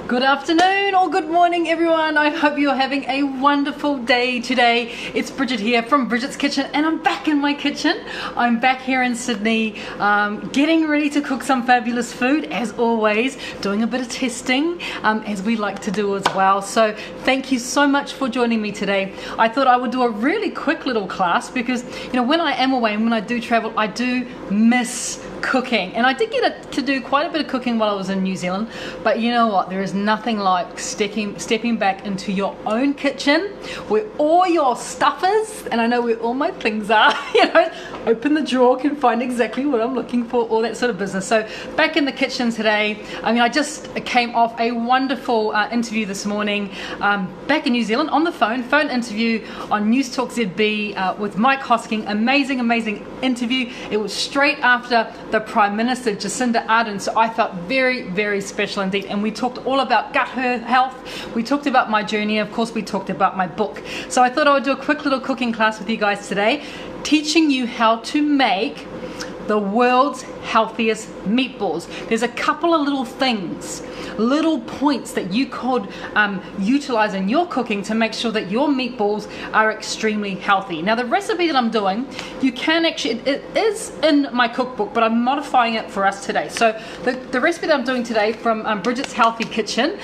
Good afternoon or good morning everyone. I hope you're having a wonderful day today. It's Bridget here from Bridget's Kitchen and I'm back in my kitchen. I'm back here in Sydney getting ready to cook some fabulous food as always, doing a bit of testing as we like to do as well. So thank you so much for joining me today. I thought I would do a really quick little class because when I am away and when I do travel I do miss cooking, and I did get to do quite a bit of cooking while I was in New Zealand, but you know what, there is nothing like stepping back into your own kitchen where all your stuff is, and I know where all my things are. Open the drawer, can find exactly what I'm looking for, all that sort of business. So back in the kitchen today. I just came off a wonderful interview this morning back in New Zealand on the phone interview on News Talk ZB with Mike Hosking. Amazing interview. It was straight after the Prime Minister Jacinda Ardern, so I felt very special indeed, and we talked all about gut health, we talked about my journey, and of course we talked about my book. So I thought I would do a quick little cooking class with you guys today, teaching you how to make the world's healthiest meatballs. There's a couple of little things, little points that you could utilize in your cooking to make sure that your meatballs are extremely healthy. Now the recipe that I'm doing, you can actually, it is in my cookbook, but I'm modifying it for us today. So the recipe that I'm doing today from Bridget's Healthy Kitchen,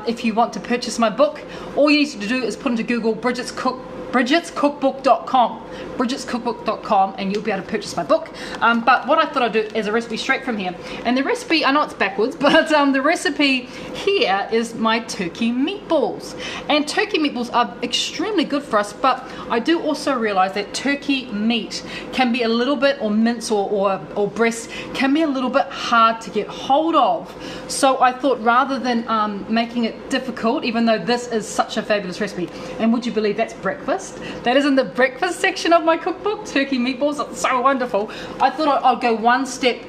if you want to purchase my book, all you need to do is put into Google bridgetscookbook.com, and you'll be able to purchase my book. But what I thought I'd do is a recipe straight from here. And the recipe, I know it's backwards, but the recipe here is my turkey meatballs. And turkey meatballs are extremely good for us, but I do also realize that turkey meat can be a little bit, or mince or breast, can be a little bit hard to get hold of. So I thought rather than making it difficult, even though this is such a fabulous recipe, and would you believe that's breakfast? That is in the breakfast section of my cookbook, turkey meatballs. It's so wonderful. I thought I'll go one step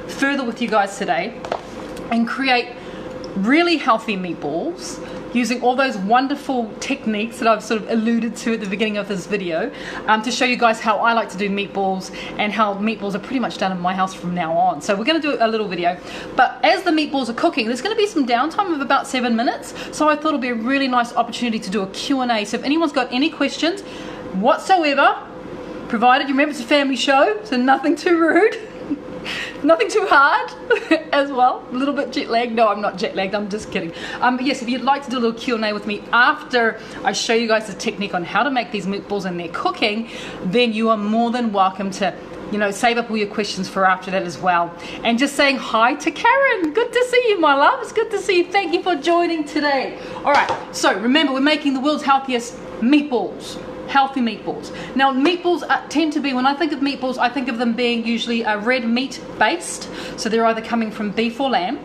further with you guys today and create really healthy meatballs using all those wonderful techniques that I've sort of alluded to at the beginning of this video, to show you guys how I like to do meatballs and how meatballs are pretty much done in my house from now on. So we're going to do a little video, but as the meatballs are cooking, there's going to be some downtime of about 7 minutes, so I thought it'd be a really nice opportunity to do a Q&A. So if anyone's got any questions whatsoever, provided you remember it's a family show, so nothing too rude, nothing too hard as well. A little bit jet lagged. No, I'm not jet lagged, I'm just kidding. But yes, if you'd like to do a little Q&A with me after I show you guys the technique on how to make these meatballs and their cooking, then you are more than welcome to save up all your questions for after that as well. And just saying hi to Karen. Good to see you, my love. It's good to see you. Thank you for joining today. All right, so remember, we're making the world's healthiest meatballs. Healthy meatballs. Now meatballs tend to be, when I think of meatballs, I think of them being usually red meat based, so they're either coming from beef or lamb,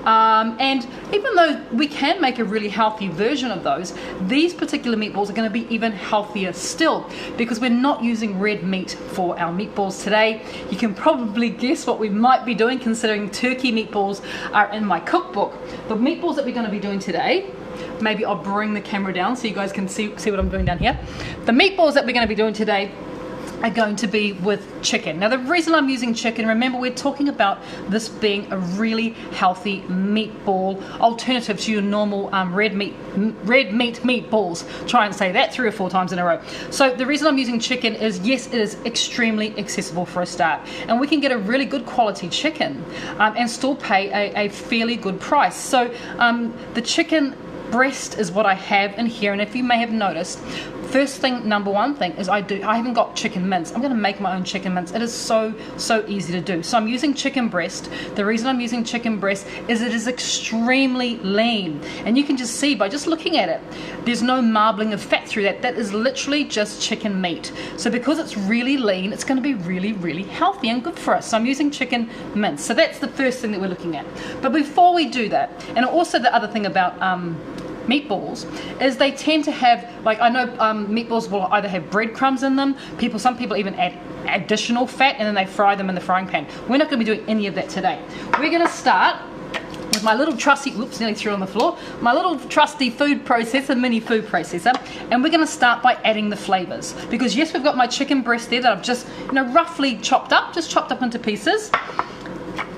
and even though we can make a really healthy version of those, these particular meatballs are going to be even healthier still because we're not using red meat for our meatballs today. You can probably guess what we might be doing, considering turkey meatballs are in my cookbook. The meatballs that we're going to be doing today, maybe I'll bring the camera down so you guys can see what I'm doing down here. The meatballs that we're going to be doing today are going to be with chicken. Now the reason I'm using chicken, remember we're talking about this being a really healthy meatball alternative to your normal red meat meatballs. Try and say that 3 or 4 times in a row. So the reason I'm using chicken is, yes, it is extremely accessible for a start, and we can get a really good quality chicken and still pay a fairly good price. So the chicken breast is what I have in here, and if you may have noticed, first thing, number one thing is I haven't got chicken mince. I'm going to make my own chicken mince. It is so easy to do. So I'm using chicken breast. The reason I'm using chicken breast is it is extremely lean, and you can just see by just looking at it, there's no marbling of fat through that. That is literally just chicken meat. So because it's really lean, it's going to be really healthy and good for us. So I'm using chicken mince. So that's the first thing that we're looking at. But before we do that, and also the other thing about meatballs is they tend to have, like, I know meatballs will either have breadcrumbs in them, some people even add additional fat and then they fry them in the frying pan. We're not going to be doing any of that today. We're going to start with my little trusty, whoops, nearly threw on the floor, my little trusty food processor, mini food processor, and we're going to start by adding the flavors, because yes, we've got my chicken breast there that I've just roughly chopped up into pieces.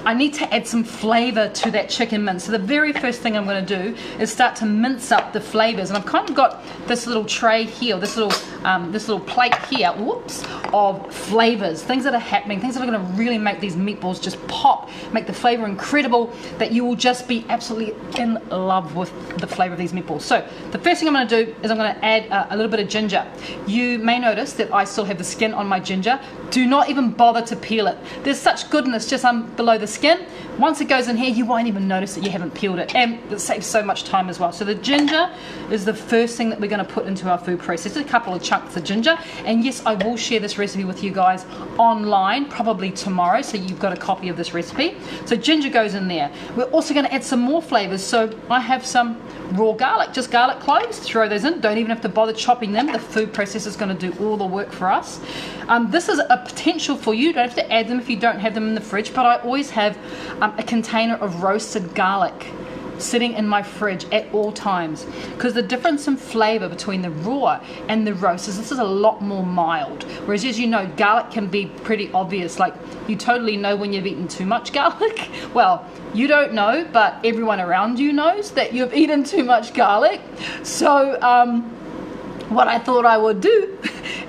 I need to add some flavor to that chicken mince. So the very first thing I'm going to do is start to mince up the flavors. And I've kind of got this little tray here, this little plate here, whoops, of flavors, things that are happening, things that are going to really make these meatballs just pop, make the flavor incredible, that you will just be absolutely in love with the flavor of these meatballs. So the first thing I'm going to do is I'm going to add a little bit of ginger. You may notice that I still have the skin on my ginger. Do not even bother to peel it. There's such goodness just below the skin. Once it goes in here, you won't even notice that you haven't peeled it, and it saves so much time as well. So the ginger is the first thing that we're going to put into our food processor. A couple of chunks of ginger, and yes, I will share this recipe with you guys online probably tomorrow, so you've got a copy of this recipe. So ginger goes in there. We're also going to add some more flavors. So I have some raw garlic, just garlic cloves. Throw those in. Don't even have to bother chopping them. The food processor is going to do all the work for us. This is a potential for you. You don't have to add them if you don't have them in the fridge, but I always have a container of roasted garlic sitting in my fridge at all times, because the difference in flavor between the raw and the roast is this is a lot more mild, whereas, as you know, garlic can be pretty obvious. Like, you totally know when you've eaten too much garlic. Well, you don't know, but everyone around you knows that you've eaten too much garlic. So what I thought I would do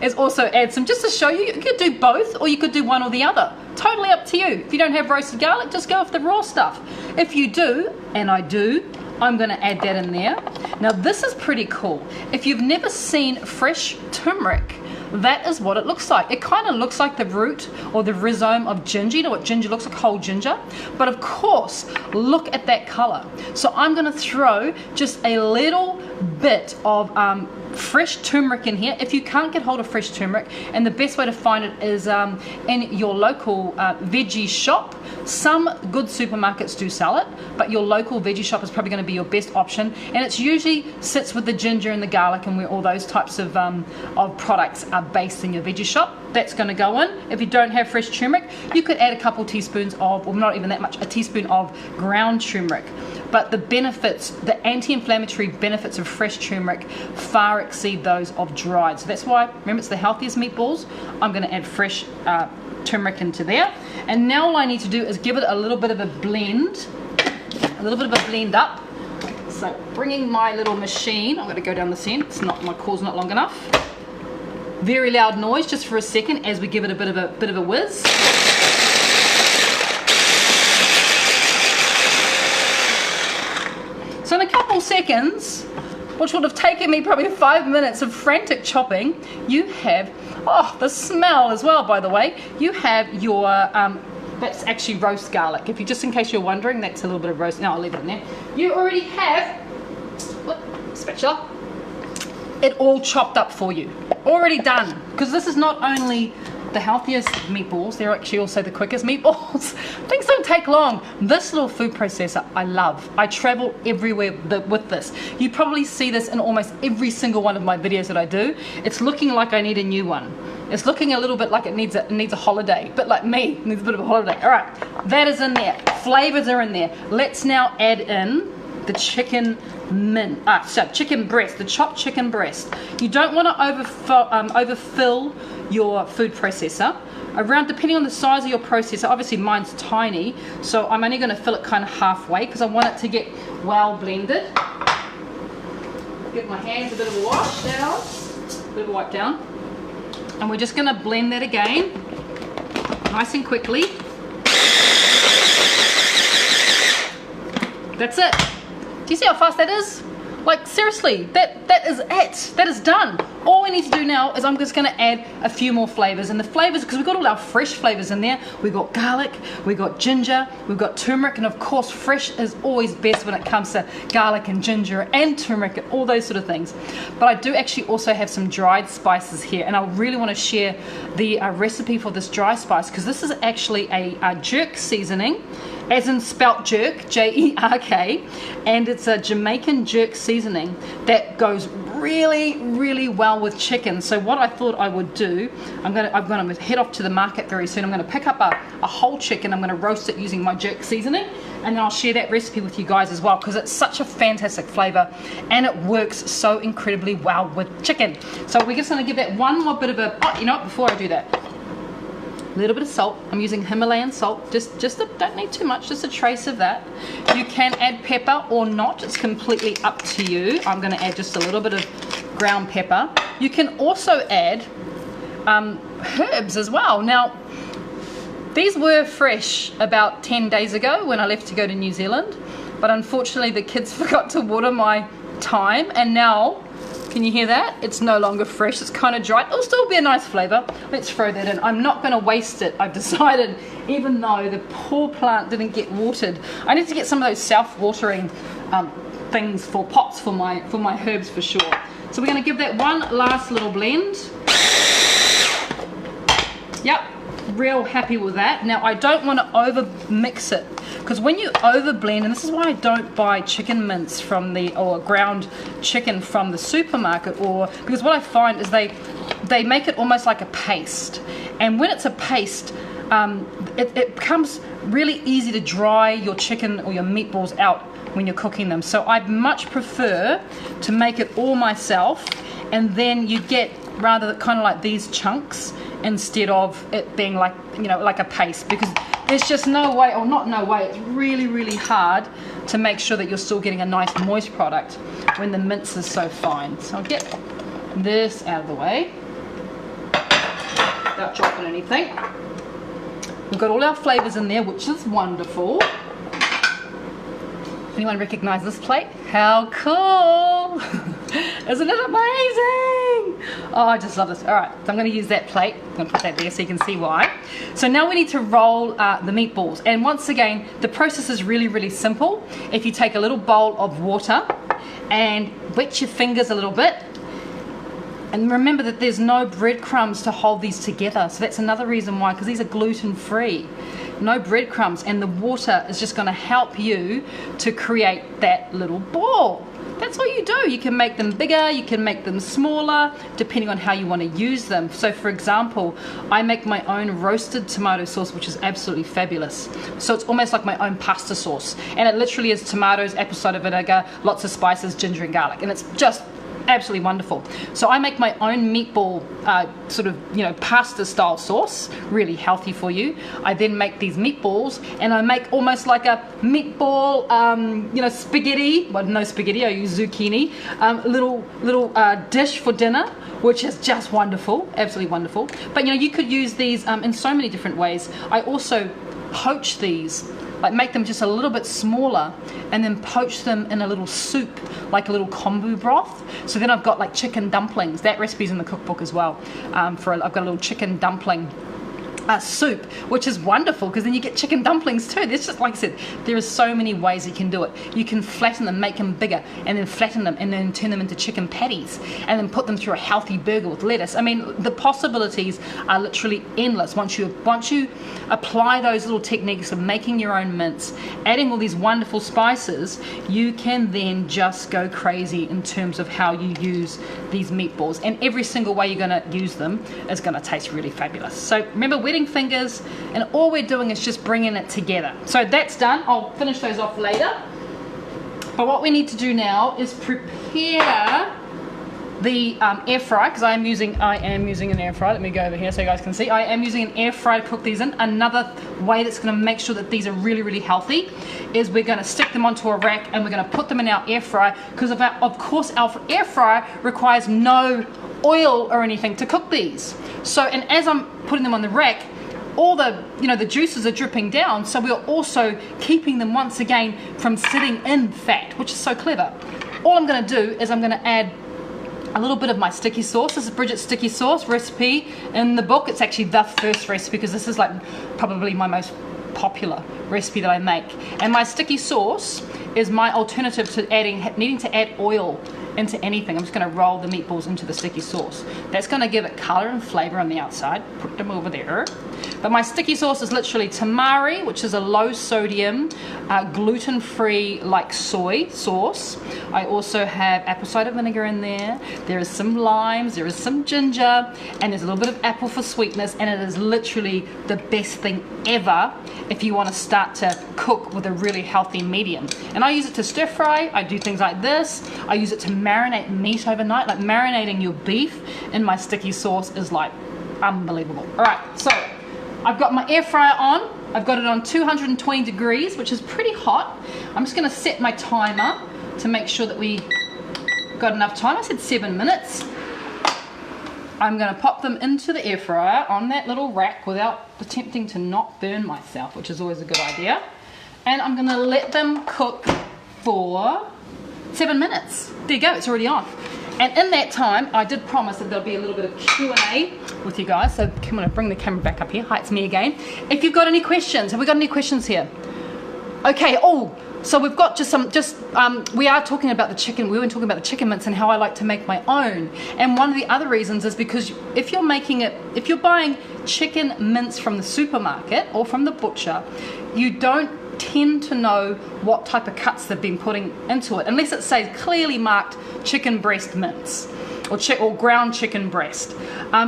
is also add some, just to show you. You could do both, or you could do one or the other. Totally up to you. If you don't have roasted garlic, just go with the raw stuff. If you do, and I do, I'm going to add that in there. Now this is pretty cool. If you've never seen fresh turmeric, that is what it looks like. It kind of looks like the root or the rhizome of ginger. You know what ginger looks like? Whole ginger. But of course, look at that color. So I'm going to throw just a little bit of fresh turmeric in here. If you can't get hold of fresh turmeric, and the best way to find it is in your local veggie shop. Some good supermarkets do sell it, but your local veggie shop is probably going to be your best option, and it usually sits with the ginger and the garlic and where all those types of products are based in your veggie shop. That's going to go in. If you don't have fresh turmeric, you could add a couple teaspoons of, or not even that much, a teaspoon of ground turmeric. But the benefits, the anti-inflammatory benefits of fresh turmeric far exceed those of dried. So that's why, remember, it's the healthiest meatballs. I'm going to add fresh turmeric into there. And now all I need to do is give it a little bit of a blend, up. So bringing my little machine, I'm going to go down this end. It's not, my cord's not long enough. Very loud noise just for a second as we give it a bit of a whiz. So in a couple seconds, which would have taken me probably 5 minutes of frantic chopping, you have, oh, the smell as well, by the way, you have your, that's actually roast garlic. If you, just in case you're wondering, that's a little bit of roast. No, I'll leave it in there. You already have, spatula, it all chopped up for you. Already done. Because this is not only the healthiest meatballs, they're actually also the quickest meatballs. Things don't take long. This little food processor I love. I travel everywhere with this. You probably see this in almost every single one of my videos that I do. It's looking like I need a new one. It's looking a little bit like it needs a holiday, but like me, it needs a bit of a holiday. All right, that is in there. Flavors are in there. Let's now add in the chicken chicken breast, the chopped chicken breast. You don't want to overfill your food processor. Around, depending on the size of your processor, obviously mine's tiny, so I'm only going to fill it kind of halfway because I want it to get well blended. Give my hands a bit of a wash down, a bit of a wipe down, and we're just going to blend that again, nice and quickly. That's it. Do you see how fast that is? Like, seriously, that is it. That is done. All we need to do now is I'm just going to add a few more flavors. And the flavors, because we've got all our fresh flavors in there. We've got garlic, we've got ginger, we've got turmeric, and of course fresh is always best when it comes to garlic and ginger and turmeric and all those sort of things. But I do actually also have some dried spices here, and I really want to share the recipe for this dry spice, because this is actually a jerk seasoning, as in spelt jerk, J-E-R-K, and it's a Jamaican jerk seasoning that goes really, really well with chicken. So what I thought I would do, I'm going to head off to the market very soon. I'm going to pick up a whole chicken. I'm going to roast it using my jerk seasoning, and then I'll share that recipe with you guys as well, because it's such a fantastic flavor and it works so incredibly well with chicken. So we're just going to give that one more bit of a, oh, you know what, before I do that, A little bit of salt. I'm using Himalayan salt. Don't need too much, just a trace of that. You can add pepper or not. It's completely up to you. I'm going to add just a little bit of ground pepper. You can also add herbs as well. Now, these were fresh about 10 days ago when I left to go to New Zealand, but unfortunately the kids forgot to water my thyme, and now, can you hear that? It's no longer fresh, it's kind of dry. It'll still be a nice flavour. Let's throw that in. I'm not going to waste it. I've decided, even though the poor plant didn't get watered, I need to get some of those self-watering things for pots for my herbs for sure. So we're going to give that one last little blend. Yep, real happy with that. Now I don't want to over mix it, because when you over blend, and this is why I don't buy chicken mince or ground chicken from the supermarket, because what I find is they make it almost like a paste, and when it's a paste, it becomes really easy to dry your chicken or your meatballs out when you're cooking them. So I much prefer to make it all myself, and then you get rather kind of like these chunks instead of it being like, like a paste, because there's just no way, or not no way, it's really, really hard to make sure that you're still getting a nice moist product when the mince is so fine. So I'll get this out of the way without dropping anything. We've got all our flavours in there, which is wonderful. Anyone recognize this plate? How cool! Isn't it amazing? Oh, I just love this. All right, so I'm going to use that plate. I'm going to put that there so you can see why. So now we need to roll the meatballs. And once again, the process is really, really simple. If you take a little bowl of water and wet your fingers a little bit, and remember that there's no breadcrumbs to hold these together. So that's another reason why, because these are gluten-free. No breadcrumbs, and the water is just going to help you to create that little ball. That's all you do. You can make them bigger, you can make them smaller, depending on how you want to use them. So for example, I make my own roasted tomato sauce, which is absolutely fabulous. So it's almost like my own pasta sauce. And it literally is tomatoes, apple cider vinegar, lots of spices, ginger and garlic. And it's just absolutely wonderful. So I make my own meatball pasta style sauce, really healthy for you. I then make these meatballs, and I make almost like a meatball spaghetti. Well, no spaghetti, I use zucchini. Little dish for dinner, which is just wonderful, absolutely wonderful. But you could use these in so many different ways. I also poach these, like make them just a little bit smaller, and then poach them in a little soup, like a little kombu broth. So then I've got like chicken dumplings. That recipe's in the cookbook as well. I've got a little chicken dumpling soup, which is wonderful, because then you get chicken dumplings too. There's just, like I said, there are so many ways you can do it. You can flatten them, make them bigger, and then flatten them, and then turn them into chicken patties, and then put them through a healthy burger with lettuce. I mean, the possibilities are literally endless once you apply those little techniques of making your own mince, adding all these wonderful spices. You can then just go crazy in terms of how you use these meatballs, and every single way you're going to use them is going to taste really fabulous. So remember, wetting fingers, and all we're doing is just bringing it together. So that's done. I'll finish those off later. But what we need to do now is prepare the air fryer, because I am using an air fryer. Let me go over here so you guys can see. I am using an air fryer to cook these in. Another way that's going to make sure that these are really, really healthy is we're going to stick them onto a rack, and we're going to put them in our air fryer, because of course our air fryer requires no oil or anything to cook these. So, and as I'm putting them on the rack, all the the juices are dripping down, so we're also keeping them once again from sitting in fat, which is so clever. All I'm going to do is I'm going to add a little bit of my sticky sauce. This is Bridget's sticky sauce recipe in the book. It's actually the first recipe, because this is like probably my most popular recipe that I make. And my sticky sauce is my alternative to needing to add oil into anything. I'm just going to roll the meatballs into the sticky sauce. That's going to give it color and flavor on the outside. Put them over there. But my sticky sauce is literally tamari, which is a low sodium, gluten-free like soy sauce. I also have apple cider vinegar in there. There is some limes, there is some ginger, and there's a little bit of apple for sweetness, and it is literally the best thing ever if you want to start to cook with a really healthy medium. And I use it to stir fry. I do things like this. I use it to marinate meat overnight. Like marinating your beef in my sticky sauce is like unbelievable. All right, so I've got my air fryer on. I've got it on 220 degrees, which is pretty hot. I'm just going to set my timer to make sure that we got enough time. I said 7 minutes. I'm going to pop them into the air fryer on that little rack without attempting to not burn myself, which is always a good idea. And I'm going to let them cook for 7 minutes. There you go, it's already on. And in that time, I did promise that there'll be a little bit of Q&A with you guys. So I'm going to bring the camera back up here. Hi, it's me again. If you've got any questions, have we got any questions here? Okay, so we've got we are talking about the chicken. We were talking about the chicken mince and how I like to make my own. And one of the other reasons is because if you're buying chicken mince from the supermarket or from the butcher, you don't tend to know what type of cuts they've been putting into it, unless it says clearly marked chicken breast mince or ground chicken breast.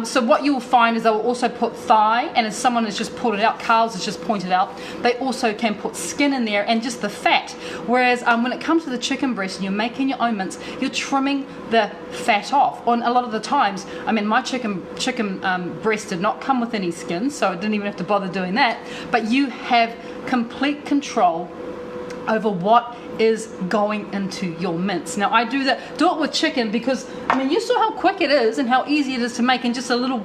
So what you'll find is they'll also put thigh, and as someone has just pointed out, Carl's has just pointed out, they also can put skin in there and just the fat. Whereas when it comes to the chicken breast and you're making your own mince, you're trimming the fat off. And a lot of the times, I mean, my chicken breast did not come with any skin, so I didn't even have to bother doing that. But you have complete control over what is going into your mince. Now I do it with chicken because I mean you saw how quick it is and how easy it is to make in just a little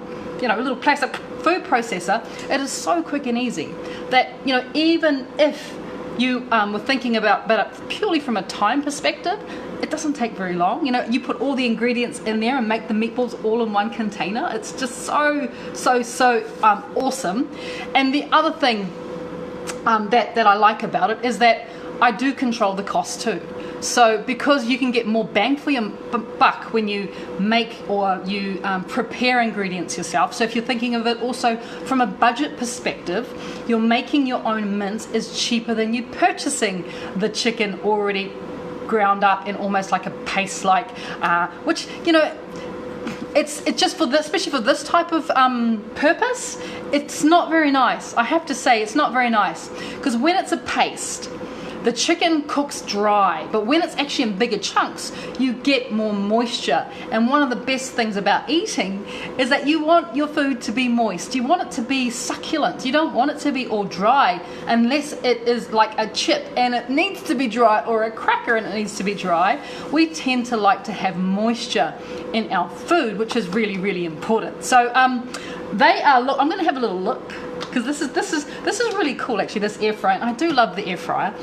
plastic food processor. It is so quick and easy that even if you were thinking about it purely from a time perspective, it doesn't take very long. You put all the ingredients in there and make the meatballs all in one container. It's just so awesome. And the other thing that I like about it is that I do control the cost too. So because you can get more bang for your buck when you make or you prepare ingredients yourself. So if you're thinking of it also from a budget perspective, you're making your own mince is cheaper than you purchasing the chicken already ground up in almost like a paste, which it's just for this, especially for this type of purpose, it's not very nice. I have to say it's not very nice because when it's a paste, the chicken cooks dry, but when it's actually in bigger chunks, you get more moisture. And one of the best things about eating is that you want your food to be moist. You want it to be succulent. You don't want it to be all dry unless it is like a chip and it needs to be dry, or a cracker and it needs to be dry. We tend to like to have moisture in our food, which is really, really important. So they are. Look, I'm going to have a little look, because this is really cool actually, this air fryer. And I do love the air fryer.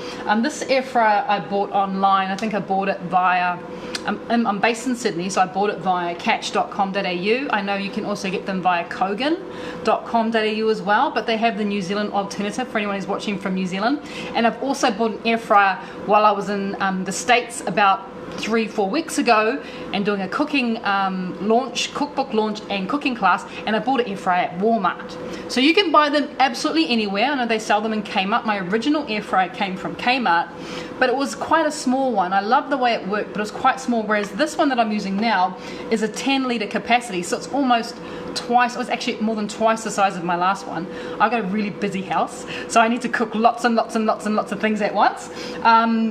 This air fryer I bought online. I think I bought it via I'm based in Sydney, so I bought it via catch.com.au. I know you can also get them via kogan.com.au as well, but they have the New Zealand alternative for anyone who's watching from New Zealand. And I've also bought an air fryer while I was in the States about 3-4 weeks ago and doing a cooking cookbook launch and cooking class, and I bought an air fryer at Walmart. So you can buy them absolutely anywhere. I know they sell them in Kmart. My original air fryer came from Kmart, but it was quite a small one. I love the way it worked, but it was quite small, whereas this one that I'm using now is a 10-litre capacity, so it's almost twice. It was actually more than twice the size of my last one. I've got a really busy house, so I need to cook lots and lots and lots and lots of things at once.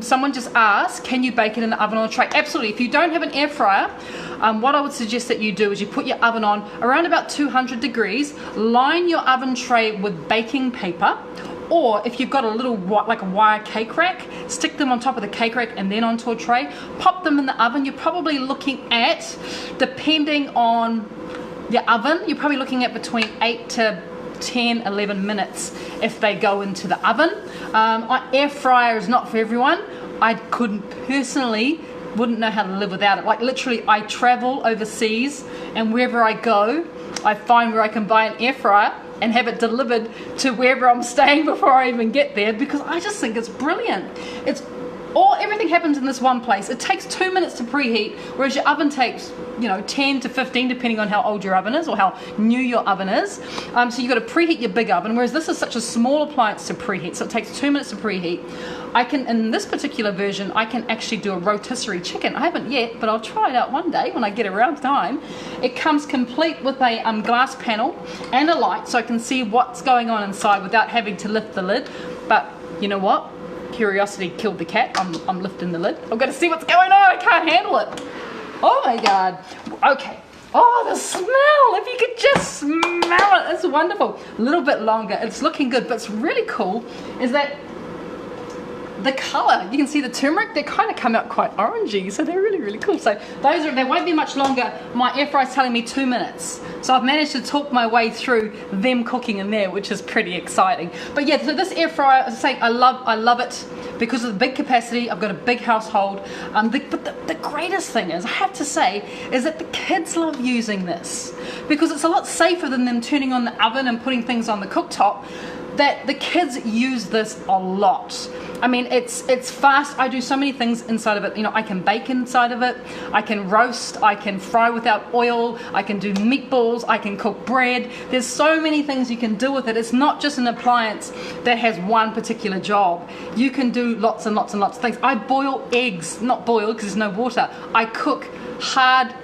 Someone just asked, can you bake it in the oven on a tray? Absolutely. If you don't have an air fryer, what I would suggest that you do is you put your oven on around about 200 degrees, line your oven tray with baking paper, or if you've got a little like a wire cake rack, stick them on top of the cake rack and then onto a tray, pop them in the oven. You're probably looking at, depending on your oven, you're probably looking at between 8 to 10, 11 minutes if they go into the oven. Air fryer is not for everyone. I wouldn't know how to live without it. Like literally, I travel overseas, and wherever I go, I find where I can buy an air fryer and have it delivered to wherever I'm staying before I even get there, because I just think it's brilliant. Everything happens in this one place. It takes 2 minutes to preheat, whereas your oven takes 10 to 15 depending on how old your oven is or how new your oven is. So you've got to preheat your big oven, whereas this is such a small appliance to preheat, so it takes 2 minutes to preheat. In this particular version, I can actually do a rotisserie chicken. I haven't yet, but I'll try it out one day when I get around time. It comes complete with a glass panel and a light, so I can see what's going on inside without having to lift the lid. But you know what? Curiosity killed the cat. I'm lifting the lid. I've got to see what's going on. I can't handle it. Oh my God. Okay. Oh, the smell! If you could just smell it, it's wonderful. A little bit longer. It's looking good, but it's really cool is that the color, you can see the turmeric, they kind of come out quite orangey, so they're really, really cool. So they won't be much longer. My air fry is telling me 2 minutes. So I've managed to talk my way through them cooking in there, which is pretty exciting. But yeah, so this air fryer, as I say, I love it because of the big capacity. I've got a big household. But the greatest thing is, I have to say, is that the kids love using this because it's a lot safer than them turning on the oven and putting things on the cooktop. That the kids use this a lot. I mean, it's fast. I do so many things inside of it. You know, I can bake inside of it. I can roast. I can fry without oil. I can do meatballs. I can cook bread. There's so many things you can do with it. It's not just an appliance that has one particular job. You can do lots and lots and lots of things. I boil eggs, not boiled because there's no water. I cook hard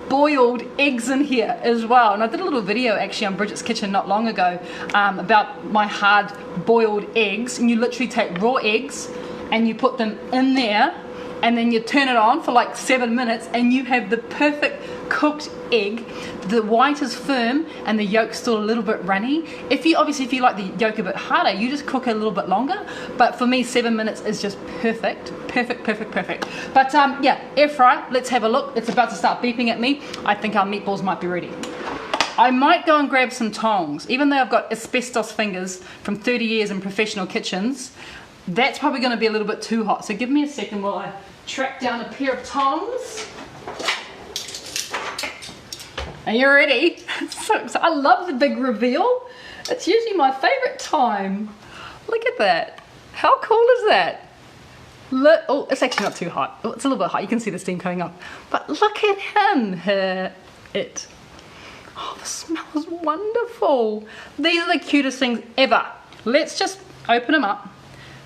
boiled eggs in here as well, and I did a little video actually on Bridget's Kitchen not long ago about my hard boiled eggs, and you literally take raw eggs and you put them in there and then you turn it on for like 7 minutes and you have the perfect cooked egg. The white is firm and the yolk's still a little bit runny. If you like the yolk a bit harder, you just cook it a little bit longer, but for me 7 minutes is just perfect. But yeah, air fry, let's have a look. It's about to start beeping at me. I think our meatballs might be ready. I might go and grab some tongs, even though I've got asbestos fingers from 30 years in professional kitchens. That's probably going to be a little bit too hot, so give me a second while I track down a pair of tongs. Are you ready? So I love the big reveal. It's usually my favorite time. Look at that. How cool is that? Look, oh, it's actually not too hot. Oh, it's a little bit hot. You can see the steam coming up. But look at him. It. Oh, the smell is wonderful. These are the cutest things ever. Let's just open them up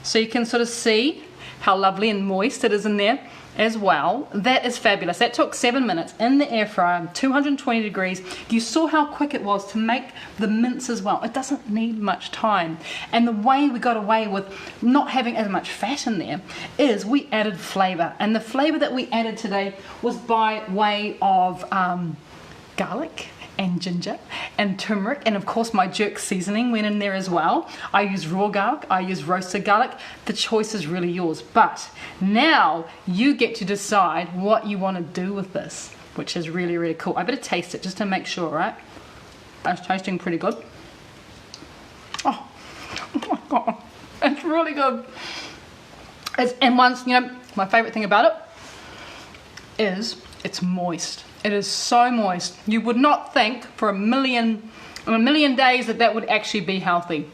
so you can sort of see how lovely and moist it is in there as well. That is fabulous. That took 7 minutes in the air fryer, 220 degrees. You saw how quick it was to make the mince as well. It doesn't need much time. And the way we got away with not having as much fat in there is we added flavor. And the flavor that we added today was by way of garlic and ginger and turmeric, and of course my jerk seasoning went in there as well. I use raw garlic, I use roasted garlic. The choice is really yours, but now you get to decide what you want to do with this, which is really, really cool. I better taste it just to make sure, right? That's tasting pretty good. Oh my god, it's really good. And once, you know, my favorite thing about it is it's moist. It is so moist. You would not think for a million days that would actually be healthy.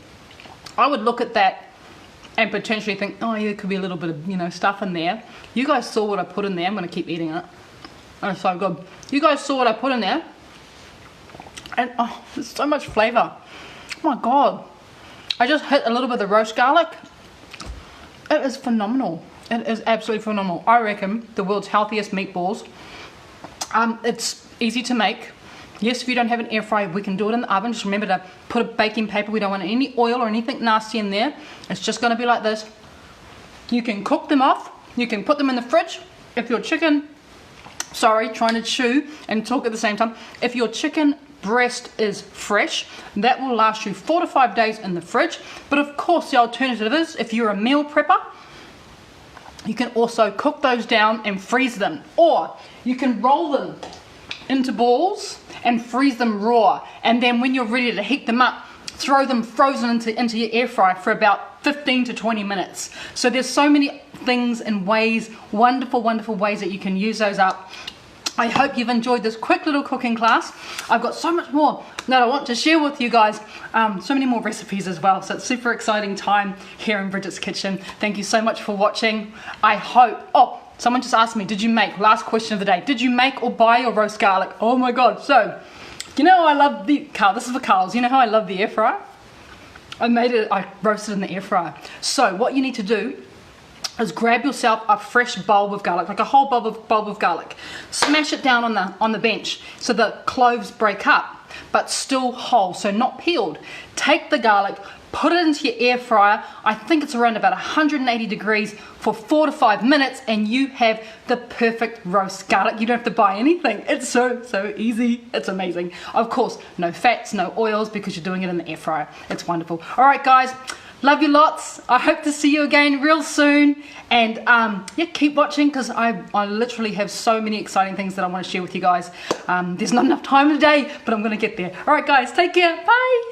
I would look at that and potentially think, oh yeah, there could be a little bit of, you know, stuff in there. You guys saw what I put in there. I'm going to keep eating it. It's so good. You guys saw what I put in there. And oh, there's so much flavor. Oh my god. I just hit a little bit of the roast garlic. It is phenomenal. It is absolutely phenomenal. I reckon the world's healthiest meatballs. It's easy to make. Yes, if you don't have an air fryer, we can do it in the oven. Just remember to put a baking paper. We don't want any oil or anything nasty in there. It's just going to be like this. You can cook them off. You can put them in the fridge. If your chicken, sorry, trying to chew and talk at the same time. If your chicken breast is fresh, that will last you 4 to 5 days in the fridge. But of course, the alternative is if you're a meal prepper, you can also cook those down and freeze them, or you can roll them into balls and freeze them raw, and then when you're ready to heat them up, throw them frozen into your air fryer for about 15 to 20 minutes. So there's so many things and ways, wonderful ways that you can use those up. I hope you've enjoyed this quick little cooking class. I've got so much more that I want to share with you guys. So many more recipes as well. So it's super exciting time here in Bridget's Kitchen. Thank you so much for watching. I hope, oh, someone just asked me, did you make, last question of the day, did you make or buy your roast garlic? Oh my God. So, you know, I love Carl, this is for Carl's. You know how I love the air fryer? I roasted in the air fryer. So what you need to do is grab yourself a fresh bulb of garlic, like a whole bulb of garlic. Smash it down on the bench so the cloves break up, but still whole, so not peeled. Take the garlic, put it into your air fryer. I think it's around about 180 degrees for 4 to 5 minutes, and you have the perfect roast garlic. You don't have to buy anything. It's so easy. It's amazing. Of course, no fats, no oils, because you're doing it in the air fryer. It's wonderful. All right, guys. Love you lots. I hope to see you again real soon. And yeah, keep watching, because I literally have so many exciting things that I want to share with you guys. There's not enough time today, but I'm going to get there. All right, guys, take care. Bye.